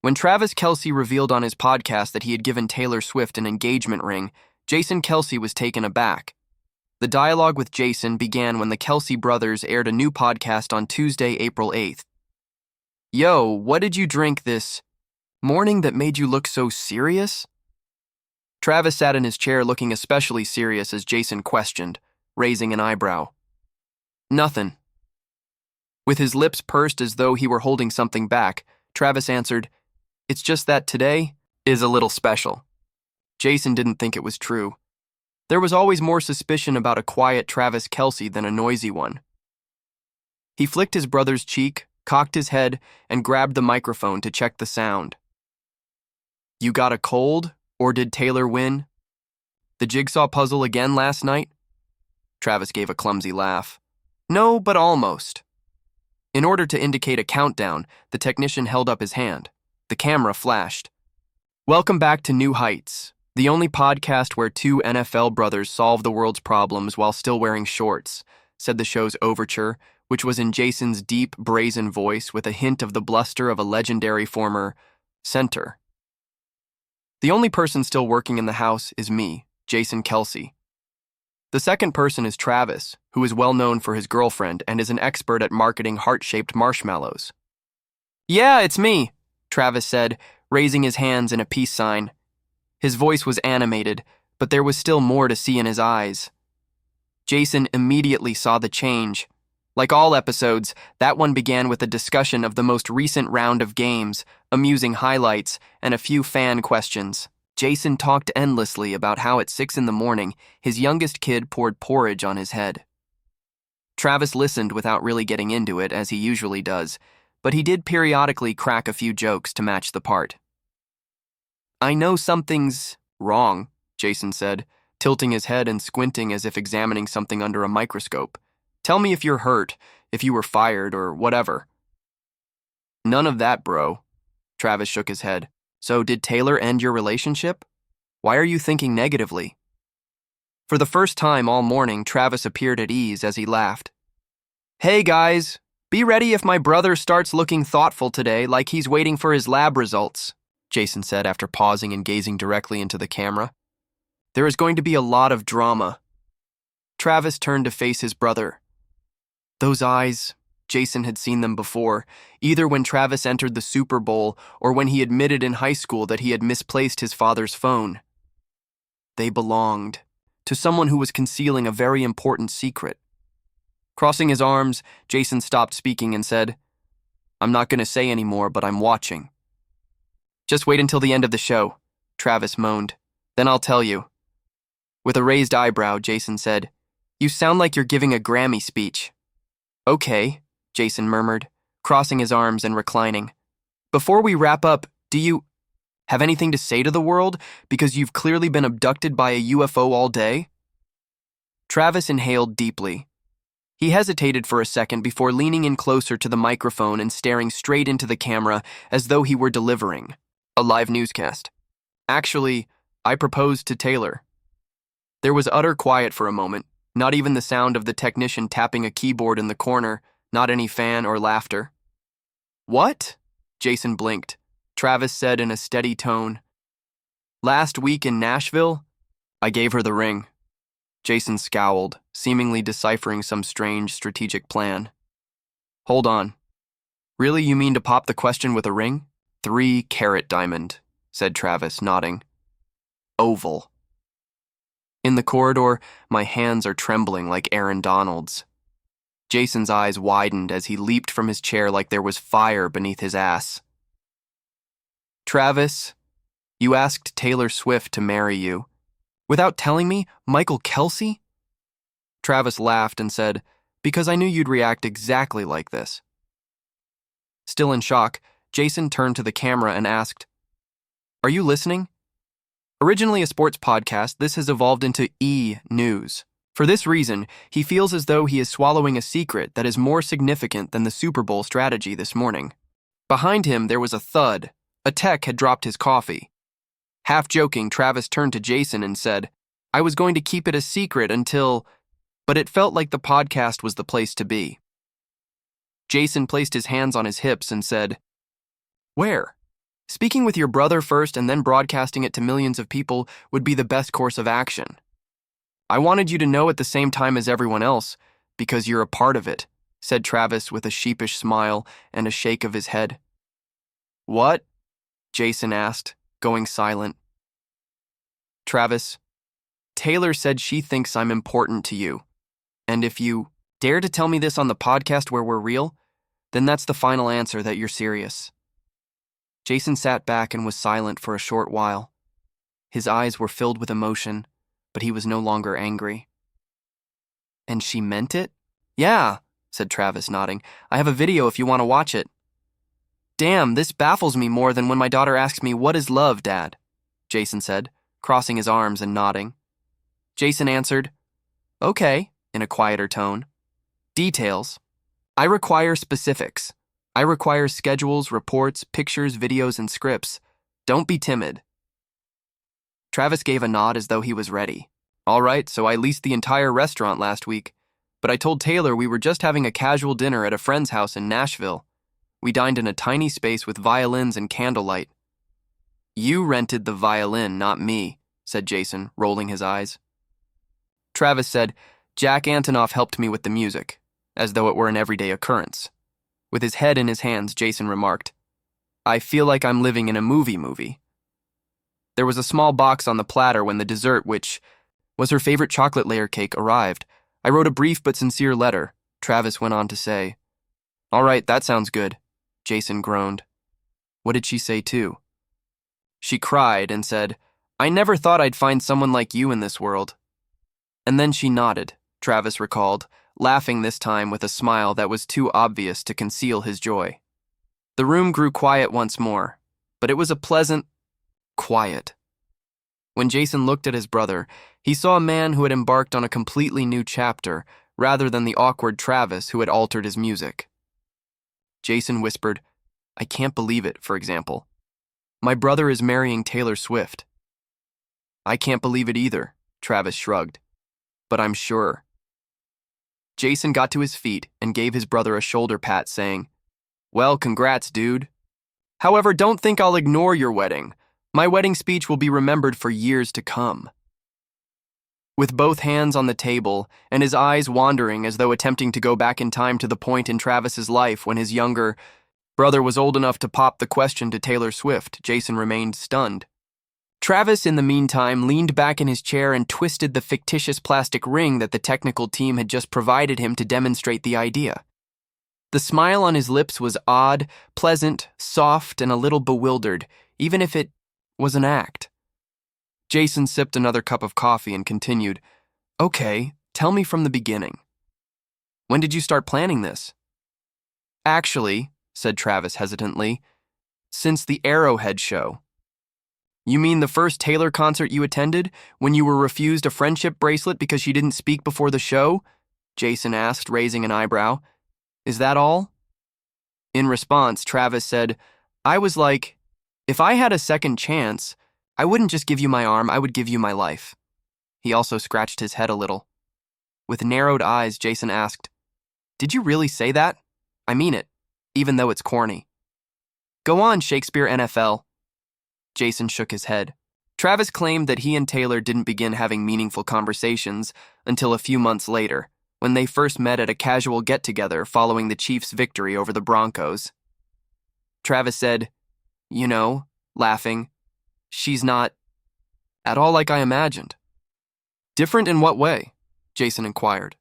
When Travis Kelce revealed on his podcast that he had given Taylor Swift an engagement ring, Jason Kelce was taken aback. The dialogue with Jason began when the Kelce brothers aired a new podcast on Tuesday, April 8th. "Yo, what did you drink this morning that made you look so serious?" Travis sat in his chair looking especially serious as Jason questioned, raising an eyebrow. "Nothing." With his lips pursed as though he were holding something back, Travis answered, "It's just that today is a little special." Jason didn't think it was true. There was always more suspicion about a quiet Travis Kelce than a noisy one. He flicked his brother's cheek, cocked his head, and grabbed the microphone to check the sound. "You got a cold, or did Taylor win? The jigsaw puzzle again last night?" Travis gave a clumsy laugh. "No, but almost." In order to indicate a countdown, the technician held up his hand. The camera flashed. "Welcome back to New Heights, the only podcast where two NFL brothers solve the world's problems while still wearing shorts," said the show's overture, which was in Jason's deep, brazen voice with a hint of the bluster of a legendary former center. "The only person still working in the house is me, Jason Kelce. The second person is Travis, who is well known for his girlfriend and is an expert at marketing heart-shaped marshmallows." "Yeah, it's me," Travis said, raising his hands in a peace sign. His voice was animated, but there was still more to see in his eyes. Jason immediately saw the change. Like all episodes, that one began with a discussion of the most recent round of games, amusing highlights, and a few fan questions. Jason talked endlessly about how at 6 a.m, his youngest kid poured porridge on his head. Travis listened without really getting into it, as he usually does, but he did periodically crack a few jokes to match the part. "I know something's wrong," Jason said, tilting his head and squinting as if examining something under a microscope. "Tell me if you're hurt, if you were fired, or whatever." "None of that, bro." Travis shook his head. "So did Taylor end your relationship? Why are you thinking negatively?" For the first time all morning, Travis appeared at ease as he laughed. "Hey guys, be ready if my brother starts looking thoughtful today, like he's waiting for his lab results," Jason said after pausing and gazing directly into the camera. "There is going to be a lot of drama." Travis turned to face his brother. Those eyes, Jason had seen them before, either when Travis entered the Super Bowl or when he admitted in high school that he had misplaced his father's phone. They belonged to someone who was concealing a very important secret. Crossing his arms, Jason stopped speaking and said, "I'm not going to say any more, but I'm watching." "Just wait until the end of the show," Travis moaned. "Then I'll tell you." With a raised eyebrow, Jason said, "You sound like you're giving a Grammy speech." "Okay," Jason murmured, crossing his arms and reclining. "Before we wrap up, do you have anything to say to the world, because you've clearly been abducted by a UFO all day?" Travis inhaled deeply. He hesitated for a second before leaning in closer to the microphone and staring straight into the camera as though he were delivering a live newscast. "Actually, I proposed to Taylor." There was utter quiet for a moment, not even the sound of the technician tapping a keyboard in the corner, not any fan or laughter. "What?" Jason blinked. Travis said in a steady tone, "Last week in Nashville, I gave her the ring." Jason scowled, seemingly deciphering some strange strategic plan. "Hold on. Really, you mean to pop the question with a ring?" 3-carat diamond, said Travis, nodding. "Oval." In the corridor, my hands are trembling like Aaron Donald's. Jason's eyes widened as he leaped from his chair like there was fire beneath his ass. "Travis, you asked Taylor Swift to marry you. Without telling me, Michael Kelce?" Travis laughed and said, "Because I knew you'd react exactly like this." Still in shock, Jason turned to the camera and asked, "Are you listening?" Originally a sports podcast, this has evolved into E-News. For this reason, he feels as though he is swallowing a secret that is more significant than the Super Bowl strategy this morning. Behind him, there was a thud. A tech had dropped his coffee. Half joking, Travis turned to Jason and said, "I was going to keep it a secret until..." But it felt like the podcast was the place to be. Jason placed his hands on his hips and said, "Where?" Speaking with your brother first and then broadcasting it to millions of people would be the best course of action. I wanted you to know at the same time as everyone else, because you're a part of it, said Travis with a sheepish smile and a shake of his head. What? Jason asked, going silent. Travis, Taylor said she thinks I'm important to you. And if you dare to tell me this on the podcast where we're real, then that's the final answer that you're serious. Jason sat back and was silent for a short while. His eyes were filled with emotion, but he was no longer angry. And she meant it? Yeah, said Travis, nodding. I have a video if you want to watch it. Damn, this baffles me more than when my daughter asks me, "What is love, Dad?" Jason said, crossing his arms and nodding. Jason answered, "Okay," in a quieter tone. Details. I require specifics. I require schedules, reports, pictures, videos, and scripts. Don't be timid. Travis gave a nod as though he was ready. All right, so I leased the entire restaurant last week, but I told Taylor we were just having a casual dinner at a friend's house in Nashville. We dined in a tiny space with violins and candlelight. You rented the violin, not me, said Jason, rolling his eyes. Travis said, Jack Antonoff helped me with the music, as though it were an everyday occurrence. With his head in his hands, Jason remarked, I feel like I'm living in a movie. There was a small box on the platter when the dessert, which was her favorite chocolate layer cake, arrived. I wrote a brief but sincere letter, Travis went on to say. All right, that sounds good, Jason groaned. What did she say too? She cried and said, I never thought I'd find someone like you in this world. And then she nodded, Travis recalled, laughing this time with a smile that was too obvious to conceal his joy. The room grew quiet once more, but it was a pleasant quiet. When Jason looked at his brother, he saw a man who had embarked on a completely new chapter, rather than the awkward Travis who had altered his music. Jason whispered, I can't believe it, for example. My brother is marrying Taylor Swift. I can't believe it either, Travis shrugged. But I'm sure. Jason got to his feet and gave his brother a shoulder pat, saying, Well, congrats, dude. However, don't think I'll ignore your wedding. My wedding speech will be remembered for years to come. With both hands on the table and his eyes wandering as though attempting to go back in time to the point in Travis's life when his younger brother was old enough to pop the question to Taylor Swift, Jason remained stunned. Travis, in the meantime, leaned back in his chair and twisted the fictitious plastic ring that the technical team had just provided him to demonstrate the idea. The smile on his lips was odd, pleasant, soft, and a little bewildered, even if it was an act. Jason sipped another cup of coffee and continued, Okay, tell me from the beginning. When did you start planning this? Actually, said Travis hesitantly, since the Arrowhead show. You mean the first Taylor concert you attended, when you were refused a friendship bracelet because she didn't speak before the show? Jason asked, raising an eyebrow. Is that all? In response, Travis said, I was like, if I had a second chance, I wouldn't just give you my arm, I would give you my life. He also scratched his head a little. With narrowed eyes, Jason asked, Did you really say that? I mean it, even though it's corny. Go on, Shakespeare NFL. Jason shook his head. Travis claimed that he and Taylor didn't begin having meaningful conversations until a few months later, when they first met at a casual get-together following the Chiefs' victory over the Broncos. Travis said, You know, laughing, she's not at all like I imagined. Different in what way? Jason inquired.